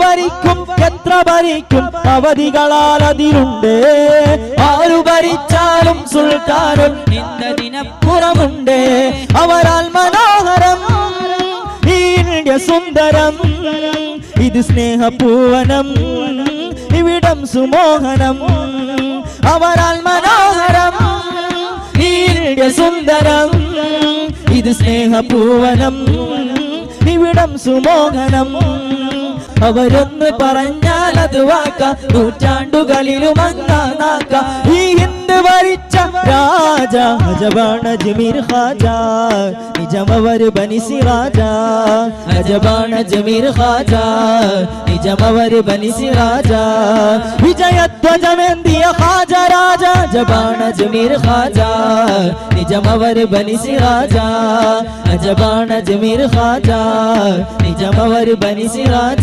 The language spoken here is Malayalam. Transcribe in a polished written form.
ഭരിക്കും എത്ര ഭരിക്കും അവധികളാൽ അതിലുണ്ട് ആരു ഭരിച്ചാലും സുൽത്താനും ഇന്നതിനപ്പുറമുണ്ട് അവരാൽ മനോഹരം ഈ ഇന്ത്യ സുന്ദരം ഇത് സ്നേഹപൂവനം ഇവിടം സുമോഹനം അവരാൽ മനോഹരം ഈ ഇന്ത്യ സുന്ദരം ഇത് സ്നേഹപൂവനം ഇവിടം സുമോഹനം അവരൊന്ന് പറഞ്ഞാൽ അത് വാക്ക നൂറ്റാണ്ടുകളിലും അങ്ങാനാക്ക ഈ ഹിന്ദ് ഭരിച്ച രാജ അജബാണ് അജ്മീർ ഖാജ നിജമവർ ബനി സിറാജ അജബാണ് അജ്മീർ ഖാജ നിജമവർ ബനി സിറാജ വിജയധ്വജമേന്തിയ ഖാജ രാജ അജബാണ് അജ്മീർ ഖാജ നിജമവർ ബനി സിറാജ അജബാണ് അജ്മീർ ഖാജ നിജമവർ ബനി സിറാജ